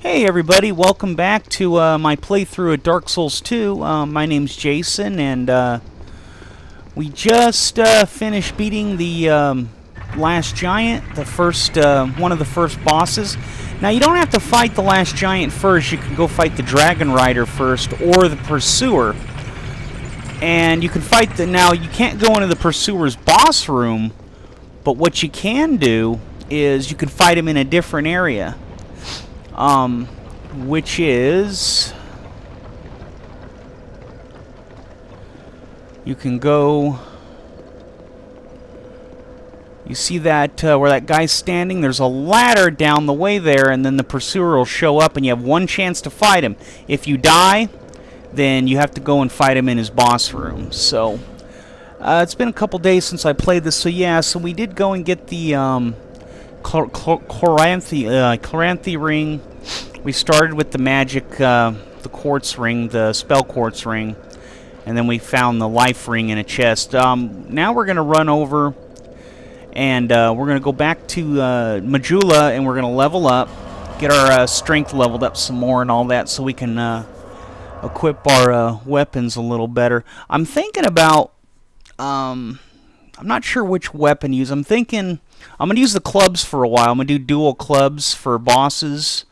Hey everybody, welcome back to my playthrough of Dark Souls 2. My name's Jason, and we just finished beating the last giant, the first one of the first bosses. Now you don't have to fight the last giant first, you can go fight the Dragon Rider first, or the Pursuer. And you can fight now you can't go into the Pursuer's boss room, but what you can do is you can fight him in a different area. Which is, you can go, you see that where that guy's standing, there's a ladder down the way there, and then the Pursuer will show up and you have one chance to fight him. If you die, then you have to go and fight him in his boss room. So it's been a couple days since I played this, so yeah, so we did go and get the Chloranthy ring. We started with the magic, the quartz ring, the spell quartz ring, and then we found the life ring in a chest. Now we're going to run over, and we're going to go back to Majula, and we're going to level up, get our strength leveled up some more and all that, so we can equip our weapons a little better. I'm thinking about, I'm not sure which weapon to use. I'm thinking I'm going to use the clubs for a while. I'm going to do dual clubs for bosses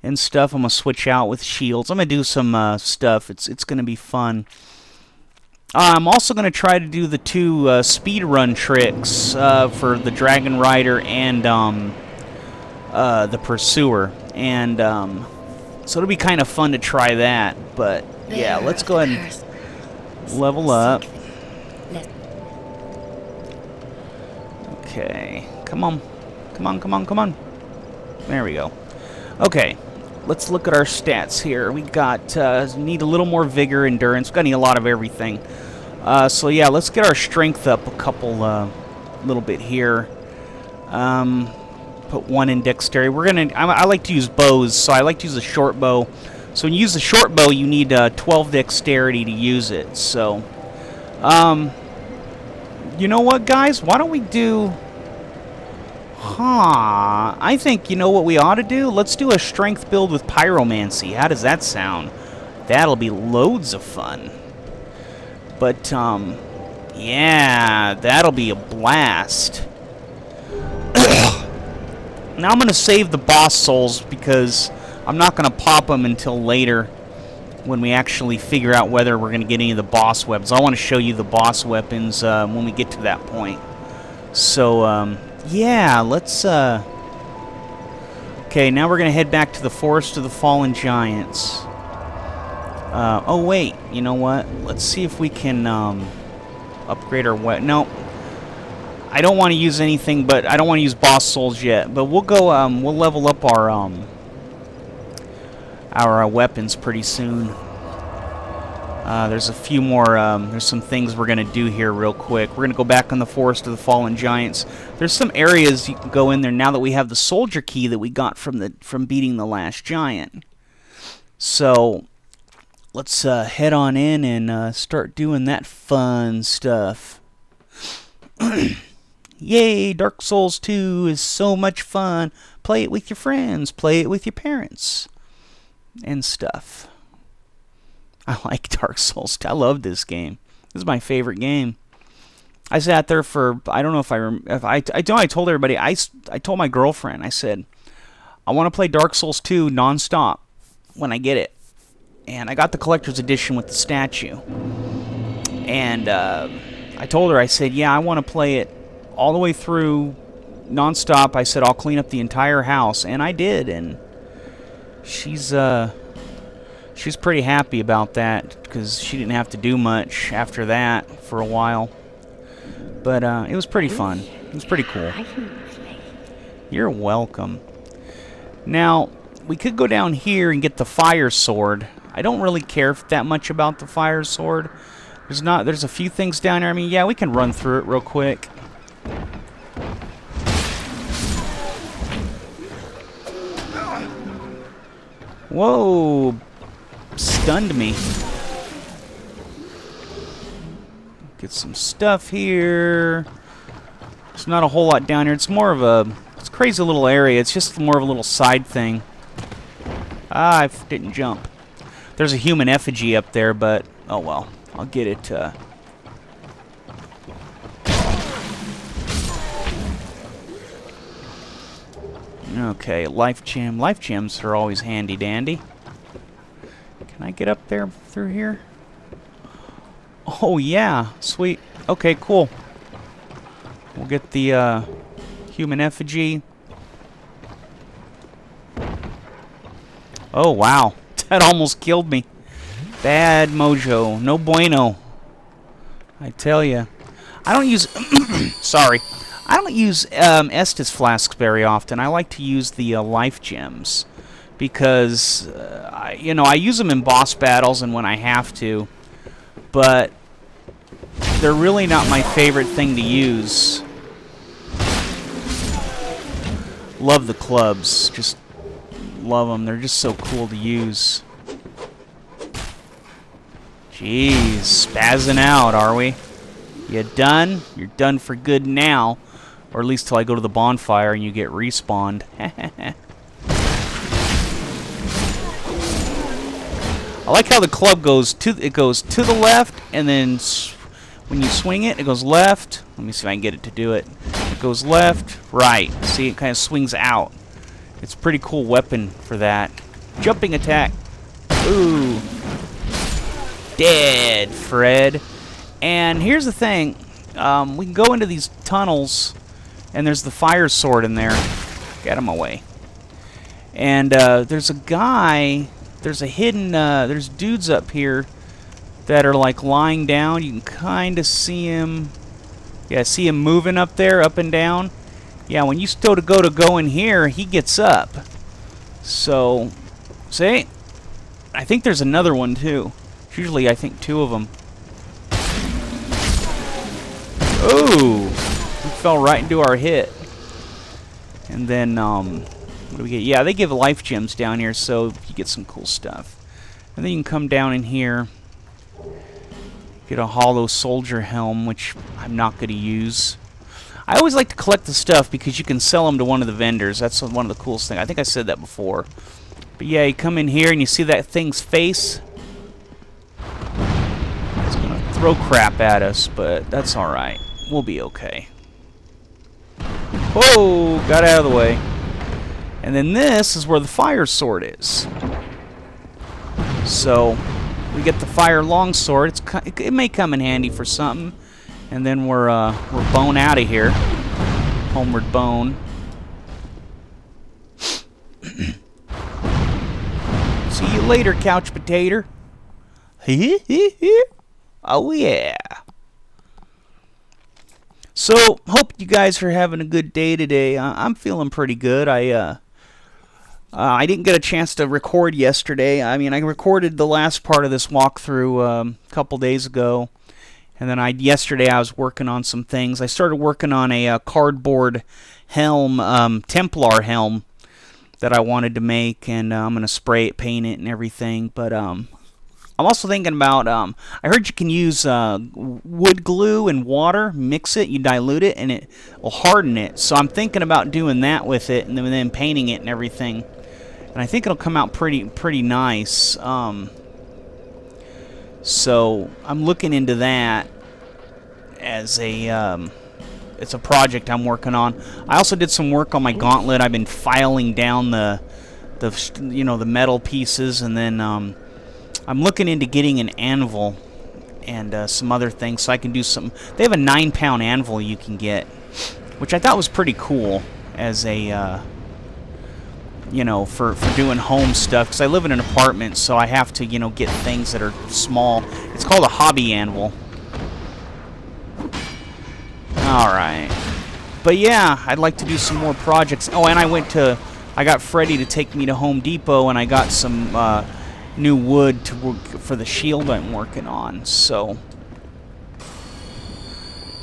and stuff. I'm going to switch out with shields. I'm going to do some stuff. It's going to be fun. I'm also going to try to do the two speed run tricks for the Dragon Rider and the Pursuer. And so it'll be kind of fun to try that. But yeah, let's go ahead and level up. Okay, come on. Come on, come on, come on. There we go. Okay, let's look at our stats here. We got, need a little more vigor, endurance. We've got to need a lot of everything. So yeah, let's get our strength up a couple, little bit here. Put one in dexterity. We're gonna, I like to use bows, so I like to use a short bow. So when you use the short bow, you need 12 dexterity to use it. So, you know what, guys? Why don't we do... I think, you know what we ought to do? Let's do a strength build with pyromancy. How does that sound? That'll be loads of fun. But, yeah, that'll be a blast. Now I'm going to save the boss souls because I'm not going to pop them until later when we actually figure out whether we're going to get any of the boss weapons. I want to show you the boss weapons when we get to that point. So, yeah, let's, okay, now we're going to head back to the Forest of the Fallen Giants. Oh, wait, you know what? Let's see if we can, upgrade our weapon. No, I don't want to use anything, but I don't want to use boss souls yet. But we'll go, we'll level up our weapons pretty soon. There's a few more, there's some things we're going to do here real quick. We're going to go back on the Forest of the Fallen Giants. There's some areas you can go in there now that we have the soldier key that we got from beating the last giant. So, let's head on in and start doing that fun stuff. Yay, Dark Souls 2 is so much fun. Play it with your friends, play it with your parents, and stuff. I like Dark Souls. I love this game. This is my favorite game. I sat there for, I don't know if I told everybody, I told my girlfriend, I said, I want to play Dark Souls 2 non-stop when I get it. And I got the collector's edition with the statue. And I told her, I said, yeah, I want to play it all the way through non-stop. I said, I'll clean up the entire house. And I did. And she's pretty happy about that because she didn't have to do much after that for a while. But it was pretty fun. It was pretty cool. You're welcome. Now, we could go down here and get the fire sword. I don't really care that much about the fire sword. There's a few things down there. I mean, yeah, we can run through it real quick. Whoa! Stunned me. Get some stuff here. There's not a whole lot down here. It's more of a, it's a crazy little area. It's just more of a little side thing. Ah, I didn't jump. There's a human effigy up there, but oh well. I'll get it. Okay, life gem. Life gems are always handy dandy. Can I get up there through here? Oh yeah, sweet. Okay, cool. We'll get the human effigy. Oh wow, that almost killed me. Bad mojo, no bueno. I tell you, I don't use. Sorry, I don't use Estus flasks very often. I like to use the life gems because I use them in boss battles and when I have to, but they're really not my favorite thing to use. Love the clubs, just love them. They're just so cool to use. Jeez, spazzing out, are we? You done? You're done for good now. Or at least till I go to the bonfire and you get respawned. I like how the club goes to the left, and then when you swing it, it goes left. Let me see if I can get it to do it. It goes left, right. See, it kind of swings out. It's a pretty cool weapon for that. Jumping attack. Ooh. Dead, Fred. And here's the thing. We can go into these tunnels, and there's the fire sword in there. Get him away. And there's a guy, there's a hidden, there's dudes up here that are like lying down. You can kind of see him. Yeah, see him moving up there, up and down. Yeah, when you still go in here, he gets up. So, see? I think there's another one too. Usually I think two of them. Oh! We fell right into our hit. And then, what do we get? Yeah, they give life gems down here, so you get some cool stuff. And then you can come down in here. Get a hollow soldier helm, which I'm not going to use. I always like to collect the stuff because you can sell them to one of the vendors. That's one of the coolest things. I think I said that before. But yeah, you come in here and you see that thing's face. It's going to throw crap at us, but that's alright. We'll be okay. Whoa! Got out of the way. And then this is where the fire sword is. So we get the fire longsword. It may come in handy for something. And then we're bone out of here. Homeward bone. See you later, couch potato. Oh yeah. So hope you guys are having a good day today. I'm feeling pretty good. I didn't get a chance to record yesterday. I mean, I recorded the last part of this walkthrough a couple days ago. And then yesterday I was working on some things. I started working on a cardboard helm, Templar Helm that I wanted to make, and I'm going to spray it, paint it, and everything. But I'm also thinking about, I heard you can use wood glue and water, mix it, you dilute it, and it will harden it. So I'm thinking about doing that with it, and then painting it and everything. And I think it'll come out pretty nice. So I'm looking into that as a it's a project I'm working on. I also did some work on my gauntlet. I've been filing down the metal pieces, and then I'm looking into getting an anvil and some other things so I can do some. They have a 9-pound anvil you can get, which I thought was pretty cool as a for doing home stuff, because I live in an apartment, so I have to, get things that are small. It's called a hobby anvil. Alright. But yeah, I'd like to do some more projects. Oh, and I got Freddy to take me to Home Depot, and I got some new wood for the shield I'm working on, so.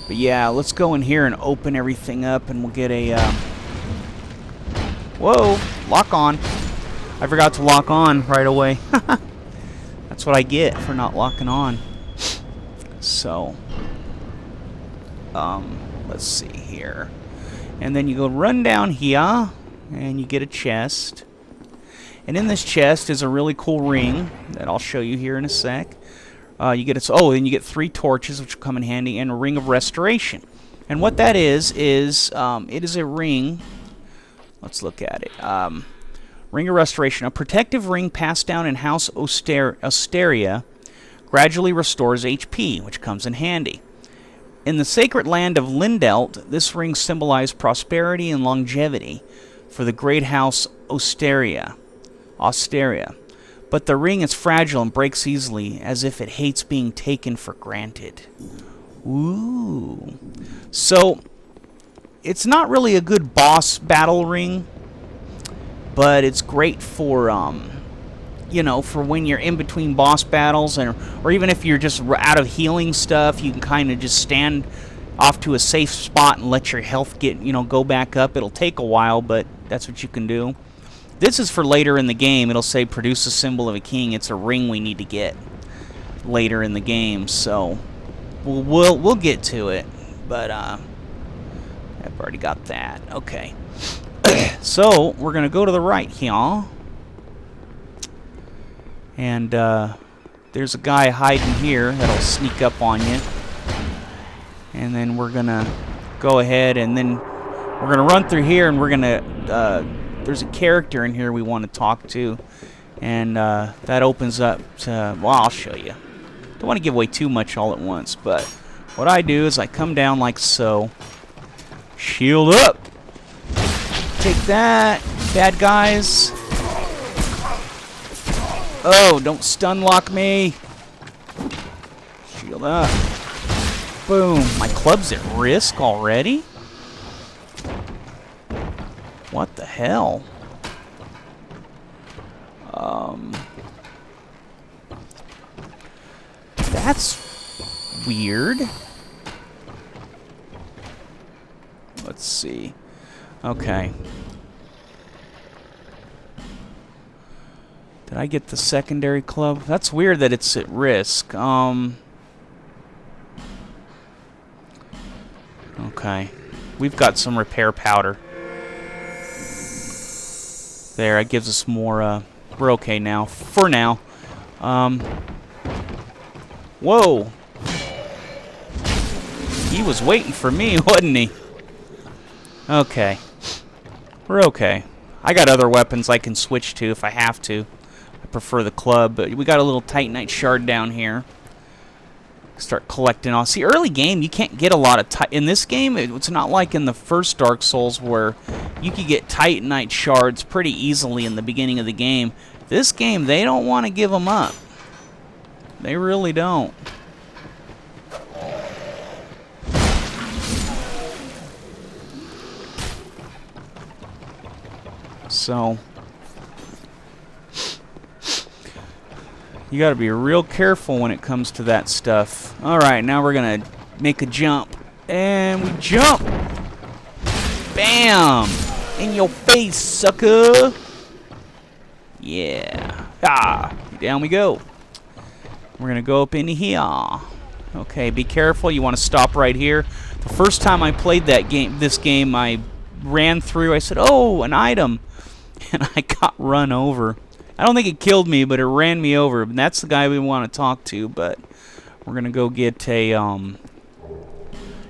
But yeah, let's go in here and open everything up, and we'll get a, whoa! Lock on. I forgot to lock on right away. That's what I get for not locking on. So, let's see here. And then you go run down here, and you get a chest. And in this chest is a really cool ring that I'll show you here in a sec. You get and you get 3 torches, which will come in handy, and a ring of restoration. And what that is it is a ring. Let's look at it. Ring of restoration, a protective ring passed down in House Osteria, gradually restores HP, which comes in handy. In the sacred land of Lindelt, this ring symbolized prosperity and longevity for the great house Osteria. But the ring is fragile and breaks easily, as if it hates being taken for granted. Ooh. So, it's not really a good boss battle ring, but it's great for, you know, for when you're in between boss battles, or even if you're just out of healing stuff, you can kind of just stand off to a safe spot and let your health go back up. It'll take a while, but that's what you can do. This is for later in the game. It'll say produce a symbol of a king. It's a ring we need to get later in the game, so we'll get to it. But I've already got that. Okay. So we're gonna go to the right here, and there's a guy hiding here that'll sneak up on you, and then we're gonna go ahead, and then we're gonna run through here, and we're gonna there's a character in here we want to talk to, and that opens up to, well, I'll show you. Don't want to give away too much all at once, but what I do is I come down like so, shield up, take that, bad guys. Oh, don't stun lock me. Shield up. Boom. My club's at risk already? What the hell? That's weird. Let's see. Okay. Did I get the secondary club? That's weird that it's at risk. Okay. We've got some repair powder. There, it gives us more, we're okay now. For now. Whoa! He was waiting for me, wasn't he? Okay. We're okay. I got other weapons I can switch to if I have to. I prefer the club, but we got a little Titanite shard down here. Start collecting all. See, early game, you can't get a lot of in this game, it's not like in the first Dark Souls where you could get Titanite shards pretty easily in the beginning of the game. This game, they don't want to give them up. They really don't. So you gotta be real careful when it comes to that stuff. Alright, now we're gonna make a jump. And we jump! Bam! In your face, sucker! Yeah. Ah! Down we go. We're gonna go up into here. Okay, be careful. You want to stop right here. The first time I played this game, I ran through. I said, "Oh, an item," and I got run over. I don't think it killed me, but it ran me over. And that's the guy we want to talk to. But we're gonna go get a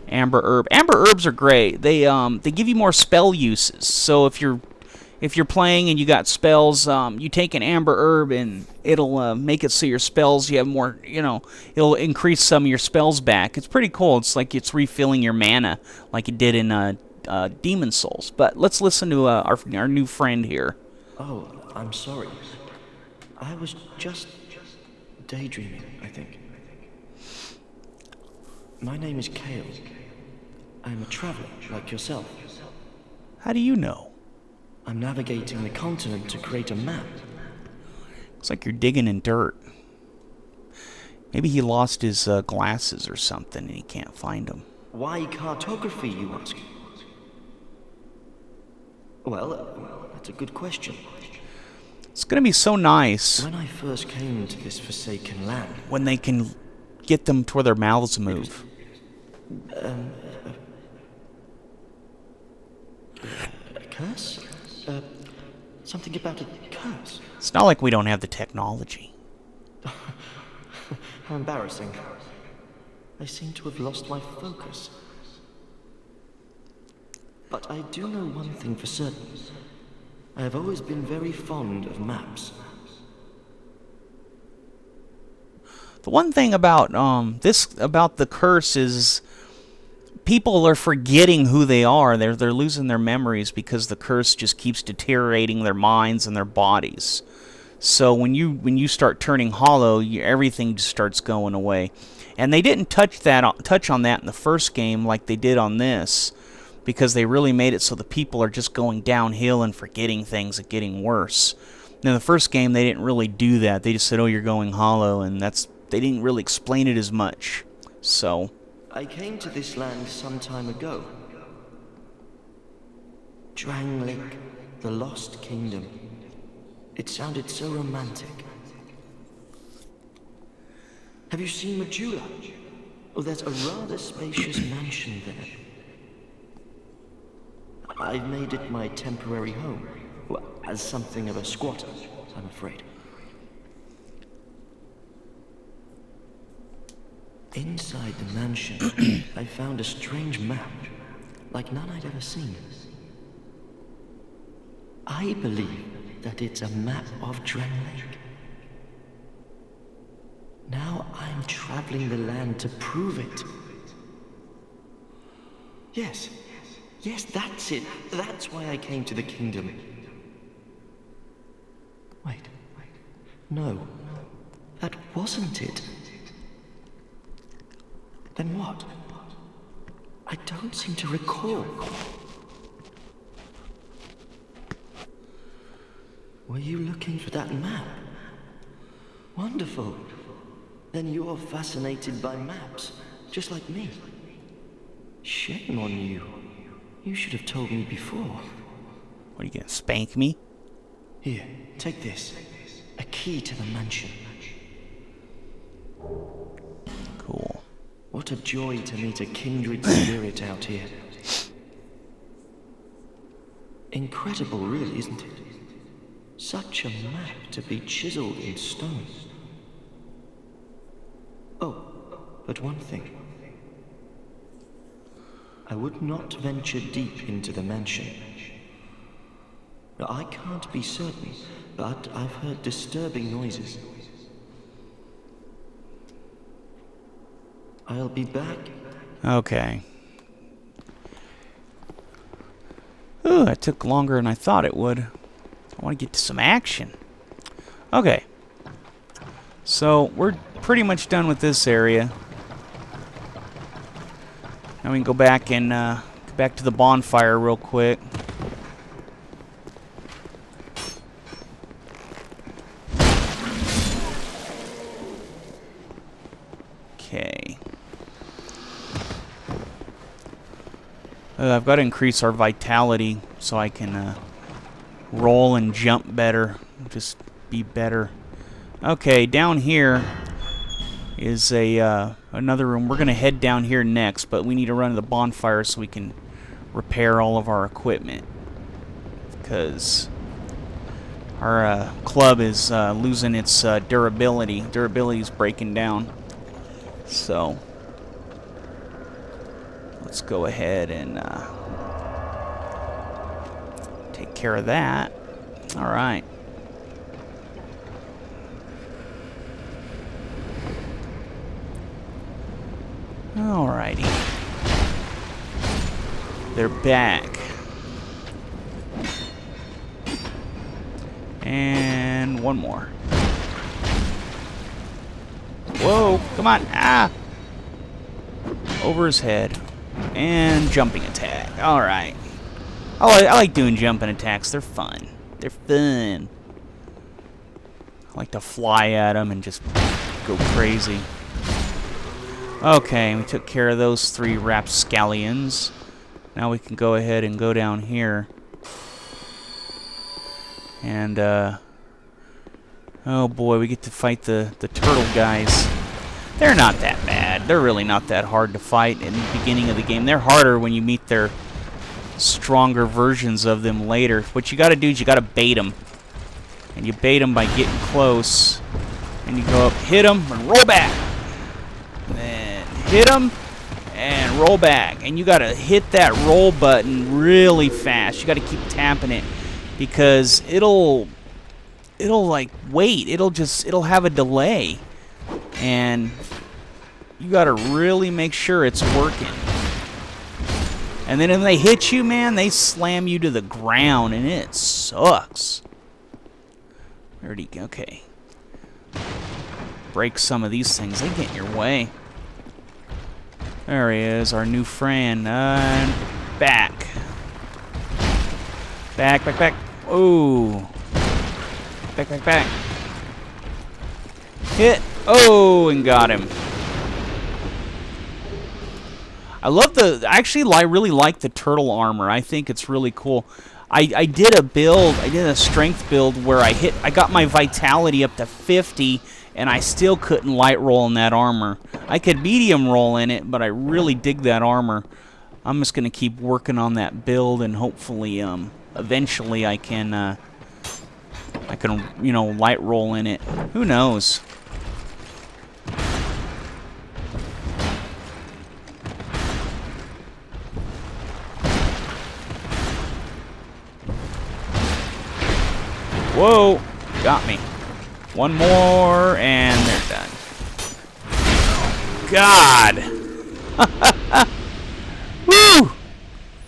amber herb. Amber herbs are great. They give you more spell uses. So if you're playing and you got spells, you take an amber herb and it'll make it so your spells, you have more, it'll increase some of your spells back. It's pretty cool. It's like it's refilling your mana like it did in Demon Souls. But let's listen to our new friend here. Oh, I'm sorry. I was just daydreaming, I think. My name is Kale. I'm a traveler like yourself. How do you know? I'm navigating the continent to create a map. Looks like you're digging in dirt. Maybe he lost his glasses or something and he can't find them. Why cartography, you ask? Well, that's a good question. It's going to be so nice when I first came to this forsaken land. When they can get them to where their mouths move. A curse? Something about a curse? It's not like we don't have the technology. How embarrassing. I seem to have lost my focus. But I do know one thing for certain. I have always been very fond of maps. The one thing about about the curse is people are forgetting who they are. They're losing their memories because the curse just keeps deteriorating their minds and their bodies. So when you start turning hollow, everything just starts going away. And they didn't touch on that in the first game like they did on this, because they really made it so the people are just going downhill and forgetting things and getting worse. Now, in the first game, they didn't really do that. They just said, "Oh, you're going hollow," and they didn't really explain it as much. So I came to this land some time ago. Drangleic, the Lost Kingdom. It sounded so romantic. Have you seen Majula? Oh, there's a rather spacious mansion there. I've made it my temporary home. Well, as something of a squatter, I'm afraid. Inside the mansion, I found a strange map, like none I'd ever seen. I believe that it's a map of Drangleic. Now I'm traveling the land to prove it. Yes, that's it. That's why I came to the kingdom. Wait. No, that wasn't it. Then what? I don't seem to recall. Were you looking for that map? Wonderful. Then you're fascinated by maps, just like me. Shame on you. You should have told me before. what, are you gonna spank me? Here, take this. A key to the mansion. Cool. What a joy to meet a kindred spirit out here. Incredible, really, isn't it? Such a map to be chiseled in stone. Oh, but one thing. I would not venture deep into the mansion. Now, I can't be certain, but I've heard disturbing noises. I'll be back. Okay. Ooh, that took longer than I thought it would. I want to get to some action. Okay. So, we're pretty much done with this area. Now we can go back and go back to the bonfire real quick. Okay. I've got to increase our vitality so I can roll and jump better. Just be better. Okay, down here is another room. We're going to head down here next, but we need to run to the bonfire so we can repair all of our equipment. Because our club is losing its durability. Durability is breaking down. So let's go ahead and take care of that. All right. Alrighty. They're back. And one more. Whoa, come on. Ah! Over his head. And jumping attack. Alright. I like doing jumping attacks. They're fun. They're fun. I like to fly at them and just go crazy. Okay, we took care of those 3 rapscallions. Now we can go ahead and go down here. And, oh boy, we get to fight the turtle guys. They're not that bad. They're really not that hard to fight in the beginning of the game. They're harder when you meet their stronger versions of them later. What you gotta do is you gotta bait them. And you bait them by getting close. And you go up, hit them, and roll back. And then hit them, and roll back. And you got to hit that roll button really fast. You got to keep tapping it because it'll like wait. It'll have a delay. And you got to really make sure it's working. And then when they hit you, man, they slam you to the ground, and it sucks. Where'd he go? Okay. Break some of these things. They get in your way. There he is, our new friend. Back. Back, back, back. Ooh. Back, back, back. Hit. Oh, and got him. I really like the turtle armor. I think it's really cool. I did a strength build where I got my vitality up to 50, and I still couldn't light roll in that armor. I could medium roll in it, but I really dig that armor. I'm just gonna keep working on that build, and hopefully, eventually I can light roll in it. Who knows? Whoa! Got me. One more, and they're done. God! Woo!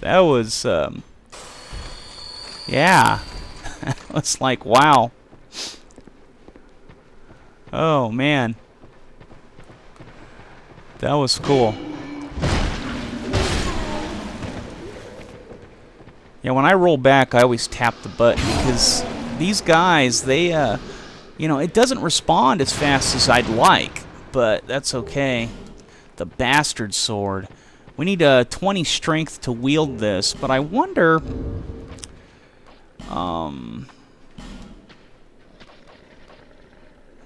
That was, yeah. It's like, wow. Oh, man. That was cool. Yeah, when I roll back, I always tap the button because these guys, they, it doesn't respond as fast as I'd like, but that's okay. The bastard sword. We need 20 strength to wield this, but I wonder,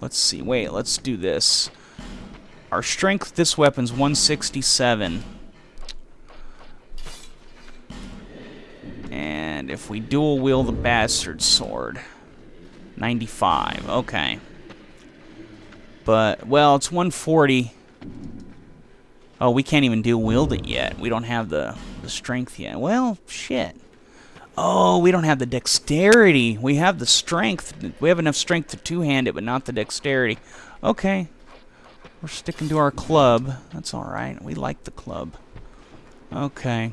let's see, wait, let's do this. Our strength with this weapon's 167. And if we dual wield the bastard sword, 95. Okay. But, well, it's 140. Oh, we can't even dual wield it yet. We don't have the strength yet. Well, shit. Oh, we don't have the dexterity. We have the strength. We have enough strength to two-hand it, but not the dexterity. Okay. We're sticking to our club. That's alright. We like the club. Okay.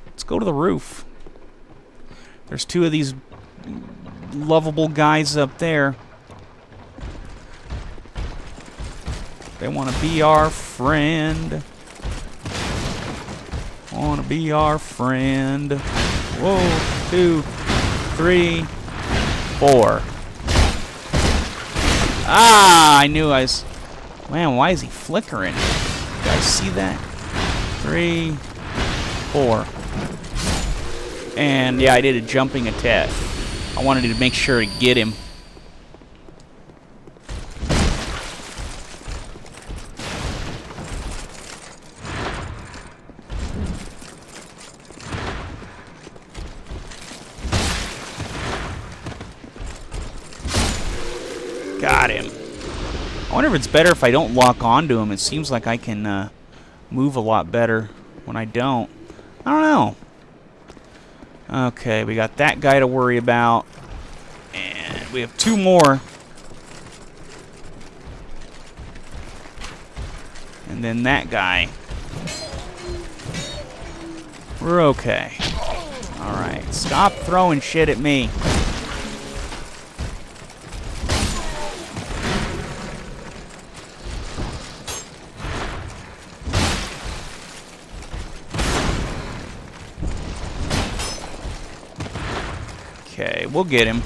Let's go to the roof. There's two of these lovable guys up there. They want to be our friend. Want to be our friend. Whoa, 2, 3, 4. Ah, I knew I was... Man, why is he flickering? You guys see that? 3, 4. And, yeah, I did a jumping attack. I wanted to make sure to get him. Got him. I wonder if it's better if I don't lock onto him. It seems like I can move a lot better when I don't. I don't know. Okay, we got that guy to worry about. And we have 2 more. And then that guy. We're okay. Alright, stop throwing shit at me. Okay, we'll get him.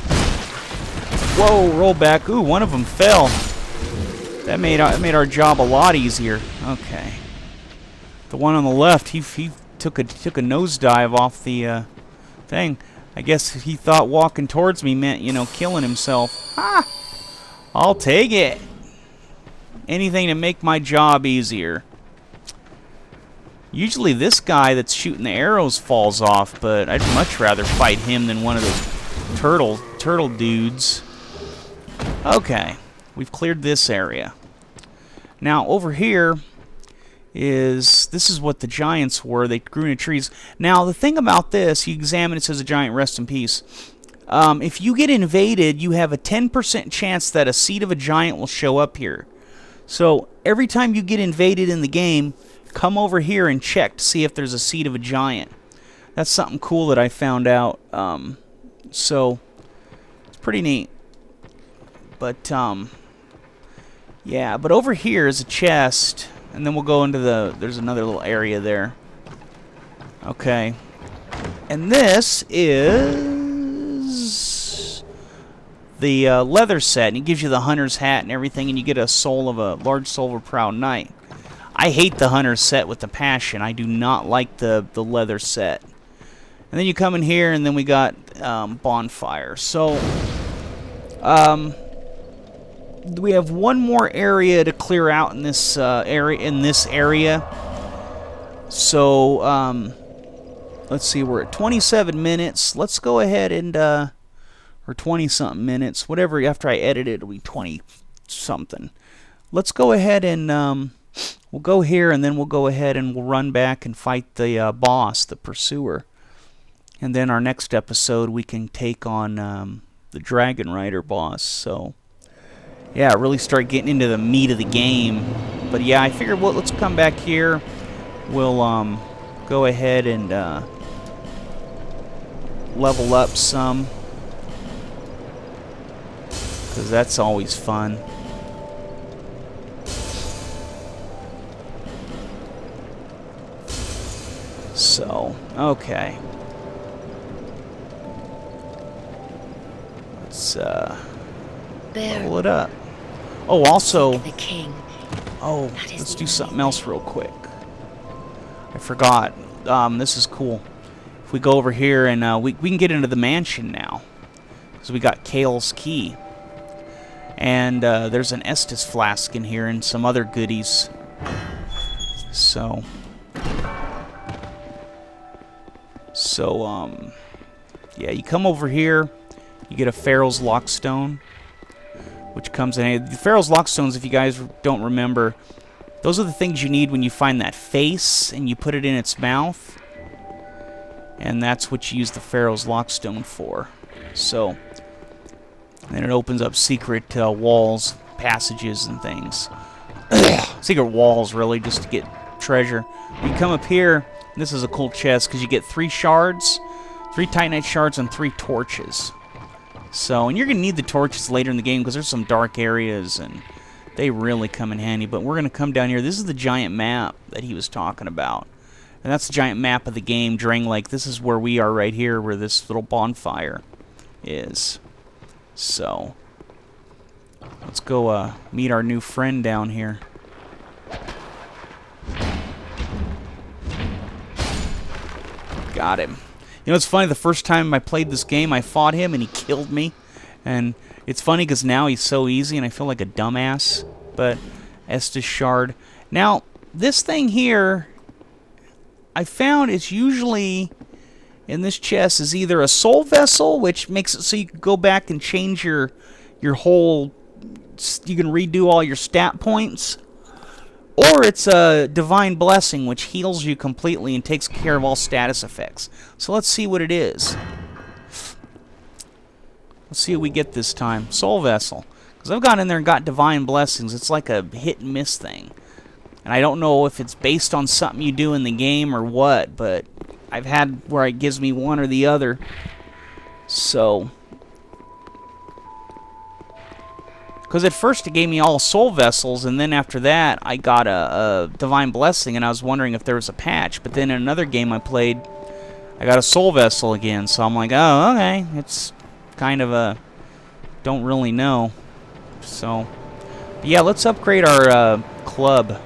Whoa, roll back. Ooh, one of them fell. That made our job a lot easier. Okay. The one on the left, he took a nosedive off the thing. I guess he thought walking towards me meant, killing himself. Ah! I'll take it. Anything to make my job easier. Usually this guy that's shooting the arrows falls off, but I'd much rather fight him than one of those turtle dudes. Okay, we've cleared this area. Now over here this is what the giants were. They grew in trees. Now the thing about this, you examine, it says a giant rest in peace. If you get invaded, you have a 10% chance that a seed of a giant will show up here. So every time you get invaded in the game, come over here and check to see if there's a seed of a giant. That's something cool that I found out. So it's pretty neat. But yeah, but over here is a chest, and then we'll go into there's another little area there. Okay. And this is the leather set, and it gives you the hunter's hat and everything, and you get a large soul of a proud knight. I hate the hunter's set with a passion. I do not like the leather set. And then you come in here, and then we got Bonfire. So, we have one more area to clear out in this area. So, let's see, we're at 27 minutes. Let's go ahead and or 20-something minutes, whatever. After I edit it, it'll be 20-something. Let's go ahead and we'll go here, and then we'll go ahead and we'll run back and fight the boss, the pursuer. And then our next episode, we can take on the Dragon Rider boss. So, yeah, really start getting into the meat of the game. But yeah, I figured, well, let's come back here. We'll go ahead and level up some, because that's always fun. So, okay. Let's level it up. Oh, also, the king. oh, let's do something else real quick. I forgot. This is cool. If we go over here and we can get into the mansion now, because we got Kale's key, and there's an Estus flask in here and some other goodies. So, yeah, you come over here. You get a Pharaoh's Lockstone, which comes in. The Pharaoh's Lockstones, if you guys don't remember, those are the things you need when you find that face and you put it in its mouth. And that's what you use the Pharaoh's Lockstone for. So, then it opens up secret walls, passages, and things. Secret walls, really, just to get treasure. You come up here, and this is a cool chest, because you get 3 shards, 3 Titanite shards, and 3 torches. So, and you're going to need the torches later in the game because there's some dark areas and they really come in handy. But we're going to come down here. This is the giant map that he was talking about. And that's the giant map of the game, Drang Lake. This is where we are right here, where this little bonfire is. So, let's go meet our new friend down here. Got him. You know, it's funny, the first time I played this game, I fought him and he killed me. And it's funny because now he's so easy and I feel like a dumbass. But, Estus Shard. Now, this thing here, I found it's usually, in this chest, is either a soul vessel, which makes it so you can go back and change your whole, you can redo all your stat points. Or it's a divine blessing, which heals you completely and takes care of all status effects. So let's see what it is. Let's see what we get this time. Soul Vessel. Because I've gone in there and got divine blessings. It's like a hit and miss thing. And I don't know if it's based on something you do in the game or what, but I've had where it gives me one or the other. So, because at first it gave me all soul vessels, and then after that I got a divine blessing, and I was wondering if there was a patch. But then in another game I played, I got a soul vessel again, so I'm like, oh, okay, it's kind of a, don't really know. So, yeah, let's upgrade our club.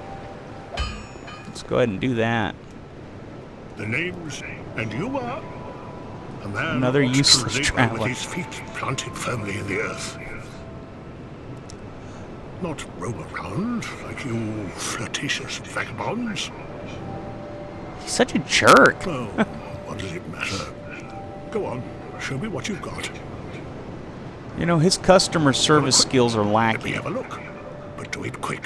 Let's go ahead and do that. The names, and you are a man Another who wants useless to labor traveler. with his feet planted firmly in the earth. Not roam around like you flirtatious vagabonds. He's such a jerk. Oh, what does it matter? Go on, show me what you've got. You know, his customer service skills are Let me lacking. have a look, but do it quick.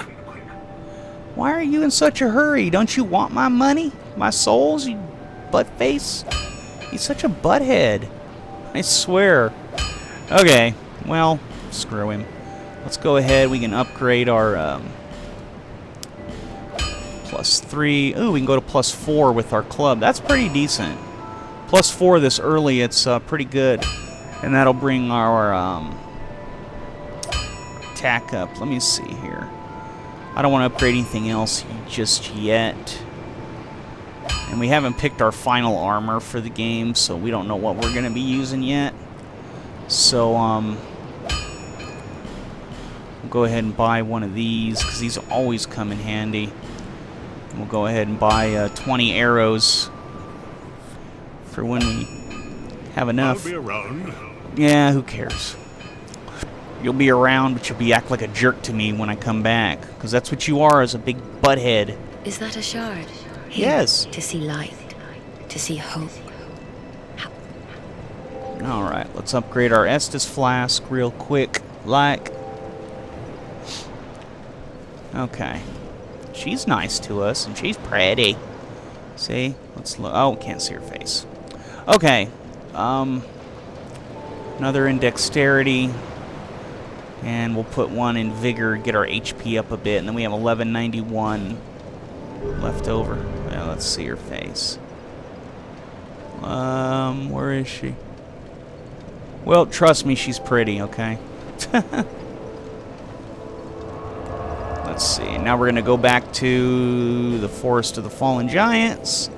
Why are you in such a hurry? Don't you want my money? My souls, you butt-face? He's such a butthead. I swear. Okay, well, screw him. Let's go ahead. We can upgrade our +3. Ooh, we can go to +4 with our club. That's pretty decent. +4 this early, it's pretty good. And that'll bring our attack up. Let me see here. I don't want to upgrade anything else just yet. And we haven't picked our final armor for the game, so we don't know what we're going to be using yet. So, we'll go ahead and buy one of these, because these always come in handy. And we'll go ahead and buy 20 arrows for when we have enough. I'll be around. Yeah, who cares? You'll be around, but you'll act like a jerk to me when I come back, because that's what you are as a big butthead. Is that a shard? Yes. To see light, to see hope. Alright, let's upgrade our Estus flask real quick. Okay. She's nice to us, and she's pretty. See? Let's look. Oh, can't see her face. Okay. Another in dexterity. And we'll put one in vigor, get our HP up a bit, and then we have 1191 left over. Yeah, let's see her face. Where is she? Well, trust me, she's pretty, okay? Let's see. Now we're going to go back to the Forest of the Fallen Giants.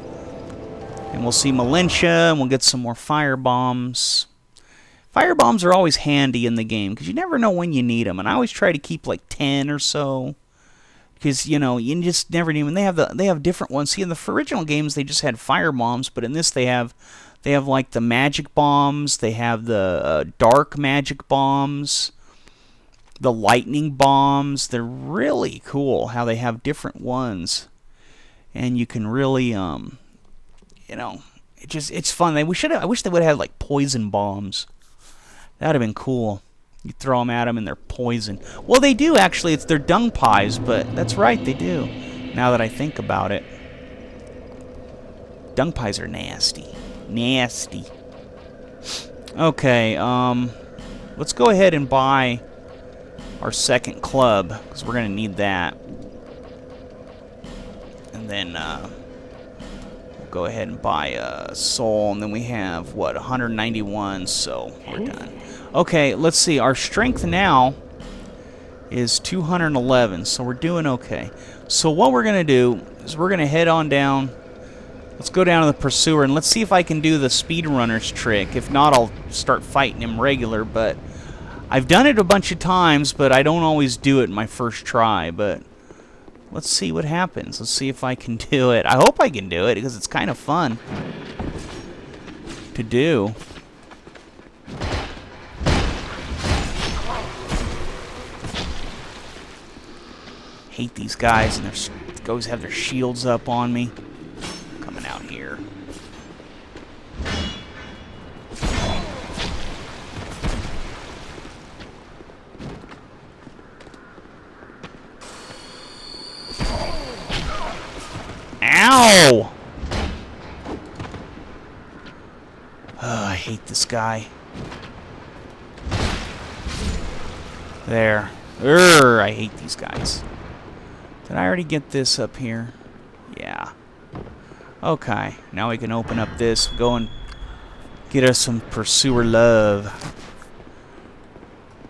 And we'll see Malentia, and we'll get some more fire bombs. Fire bombs are always handy in the game, because you never know when you need them. And I always try to keep like 10 or so. Because, you know, you just never need them. They have different ones. See, in the original games, they just had fire bombs, but in this they have like the magic bombs. They have the dark magic bombs. The lightning bombs. They're really cool how they have different ones. And you can really, you know, it's fun. I wish they would have had like poison bombs. That would have been cool. You throw them at them and they're poison. Well, they do actually. It's their dung pies, but that's right, they do. Now that I think about it. Dung pies are nasty. Nasty. Okay, let's go ahead and buy our second club, because we're going to need that. And then, we'll go ahead and buy a soul, and then we have, what, 191, so we're done. Okay, let's see. Our strength now is 211, so we're doing okay. So what we're going to do is we're going to head on down. Let's go down to the Pursuer, and let's see if I can do the speedrunner's trick. If not, I'll start fighting him regular, but I've done it a bunch of times, but I don't always do it in my first try, but let's see what happens. Let's see if I can do it. I hope I can do it, because it's kind of fun to do. Hate these guys, and they always have their shields up on me. Coming out here. Ow! Oh, I hate this guy. There. I hate these guys. Did I already get this up here? Yeah. Okay, now we can open up this, go and get us some Pursuer love.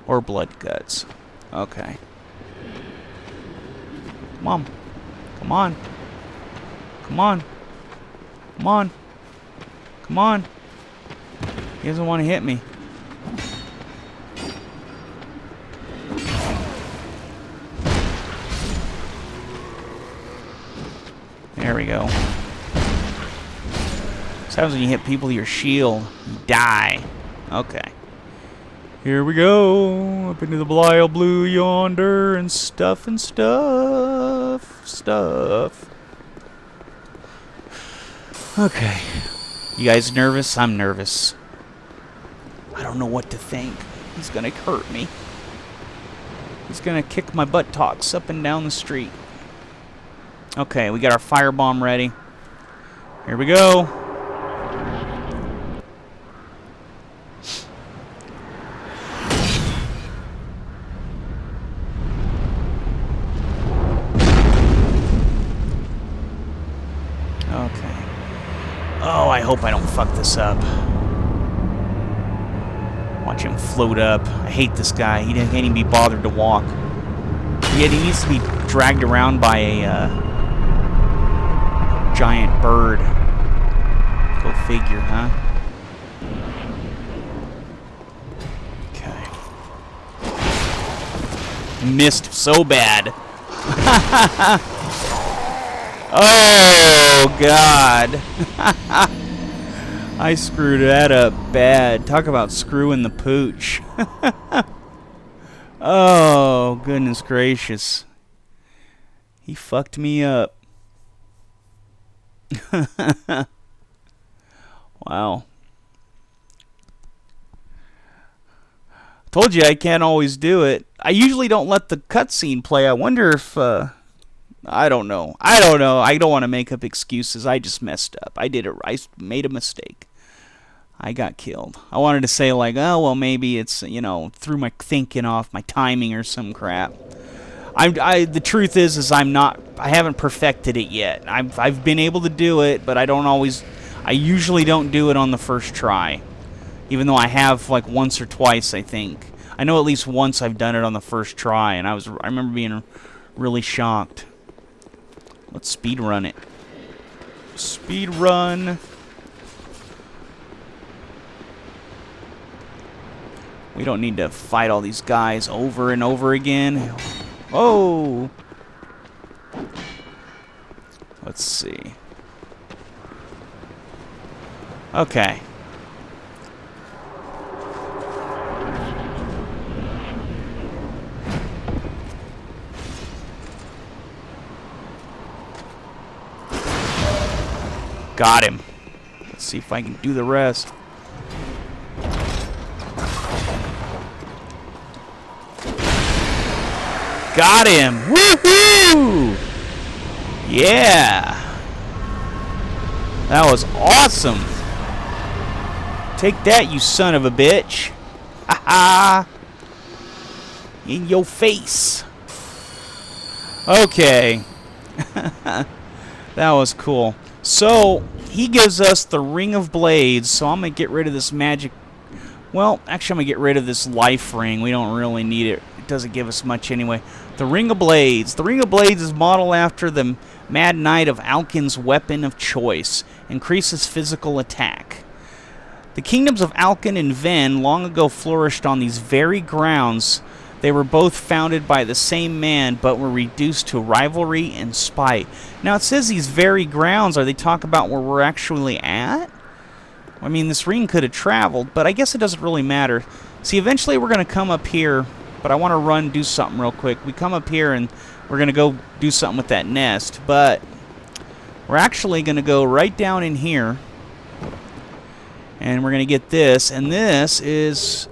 Or blood guts. Okay. Come on. Come on. Come on. Come on. Come on. He doesn't want to hit me. There we go. This happens when you hit people with your shield. You die. Okay. Here we go. Up into the Belial Blue yonder and stuff and stuff. Stuff. Okay. You guys nervous? I'm nervous. I don't know what to think. He's gonna hurt me. He's gonna kick my buttocks up and down the street. Okay, we got our firebomb ready. Here we go. Okay. Oh, I hope I don't fuck this up. Watch him float up. I hate this guy. He can't even be bothered to walk. Yet he needs to be dragged around by a giant bird. Go figure, huh? Okay. Missed so bad. Oh, God. I screwed that up bad. Talk about screwing the pooch. Oh, goodness gracious. He fucked me up. Wow. Told you I can't always do it. I usually don't let the cutscene play. I wonder if... I don't know. I don't want to make up excuses. I just messed up. I made a mistake. I got killed. I wanted to say like, oh, well, maybe it's, you know, threw my thinking off, my timing or some crap. The truth is I haven't perfected it yet. I've been able to do it, but I usually don't do it on the first try. Even though I have like once or twice, I think. I know at least once I've done it on the first try, and I remember being really shocked. Let's speed run it. Speed run. We don't need to fight all these guys over and over again. Oh! Let's see. Okay. Got him. Let's see if I can do the rest. Got him! Woohoo! Yeah! That was awesome! Take that, you son of a bitch! Ha ha! In your face! Okay. That was cool. So, he gives us the Ring of Blades, so I'm going to get rid of this magic... Well, actually I'm going to get rid of this life ring. We don't really need it. It doesn't give us much anyway. The Ring of Blades. The Ring of Blades is modeled after the Mad Knight of Alkin's weapon of choice. Increases physical attack. The kingdoms of Alkin and Ven long ago flourished on these very grounds. They were both founded by the same man, but were reduced to rivalry and spite. Now, it says these very grounds. Are they talking about where we're actually at? I mean, this ring could have traveled, but I guess it doesn't really matter. See, eventually we're going to come up here, but I want to do something real quick. We come up here, and we're going to go do something with that nest, but we're actually going to go right down in here, and we're going to get this, and this is...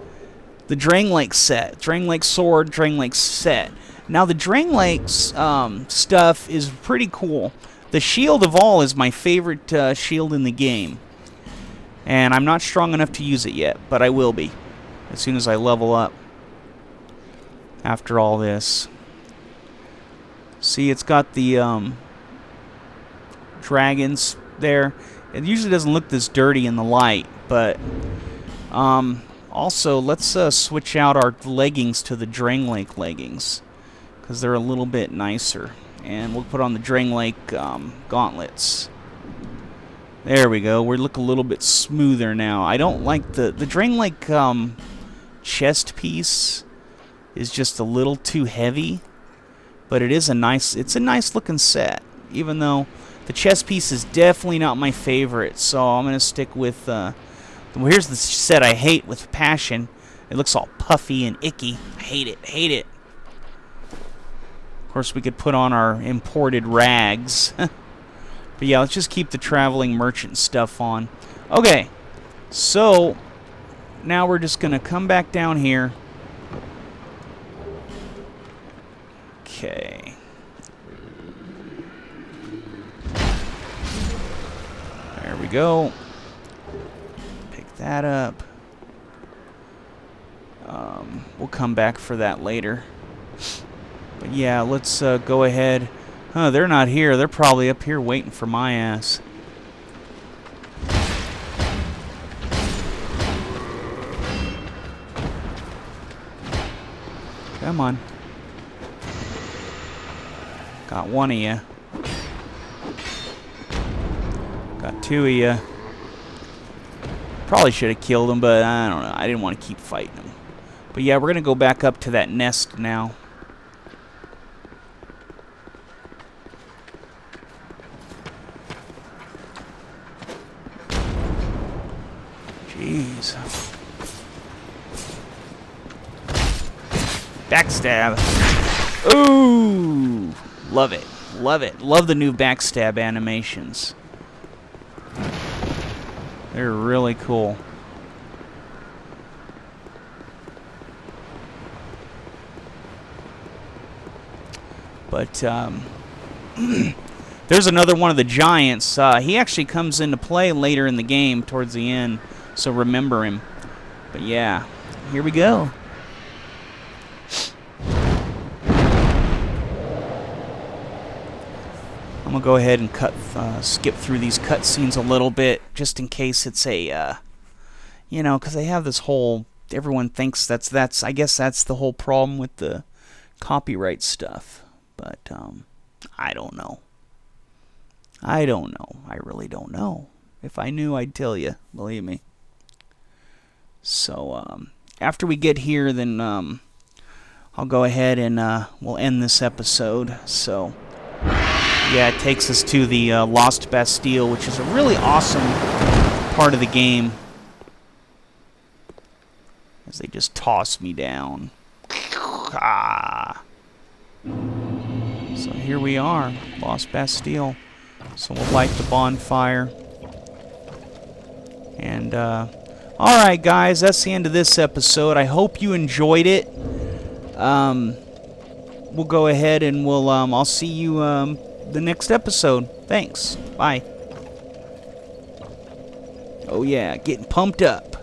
the Dranglake set. Dranglake sword, Dranglake set. Now, the Dranglake's stuff is pretty cool. The Shield of All is my favorite shield in the game. And I'm not strong enough to use it yet, but I will be as soon as I level up after all this. See, it's got the dragons there. It usually doesn't look this dirty in the light, but... also, let's switch out our leggings to the Dranglake leggings, because they're a little bit nicer. And we'll put on the Dranglake gauntlets. There we go. We look a little bit smoother now. I don't like the Dranglake chest piece is just a little too heavy, but it's a nice looking set. Even though the chest piece is definitely not my favorite, so I'm gonna stick with. Well, here's the set I hate with passion. It looks all puffy and icky. I hate it. Hate it. Of course, we could put on our imported rags. But yeah, let's just keep the traveling merchant stuff on. Okay. So, now we're just going to come back down here. Okay. There we go. Pick that up. We'll come back for that later. But yeah, let's go ahead. Huh, they're not here. They're probably up here waiting for my ass. Come on. Got one of you. Got two of you. Probably should have killed him, but I don't know. I didn't want to keep fighting him. But yeah, we're going to go back up to that nest now. Jeez. Backstab. Ooh! Love it. Love it. Love the new backstab animations. They're really cool. But, there's another one of the giants. He actually comes into play later in the game, towards the end, so remember him. But yeah, here we go. I'm going to go ahead and skip through these cutscenes a little bit, just in case it's a, you know, because they have this whole, everyone thinks that's, I guess that's the whole problem with the copyright stuff. But, I don't know. I don't know. I really don't know. If I knew, I'd tell you. Believe me. So, after we get here, then, I'll go ahead and, we'll end this episode. So, yeah, it takes us to the, Lost Bastille, which is a really awesome part of the game. As they just toss me down. Ah. So here we are, Lost Bastille. So we'll light the bonfire. And, alright guys, that's the end of this episode. I hope you enjoyed it. We'll go ahead and we'll, I'll see you, the next episode. Thanks. Bye. Oh yeah, getting pumped up.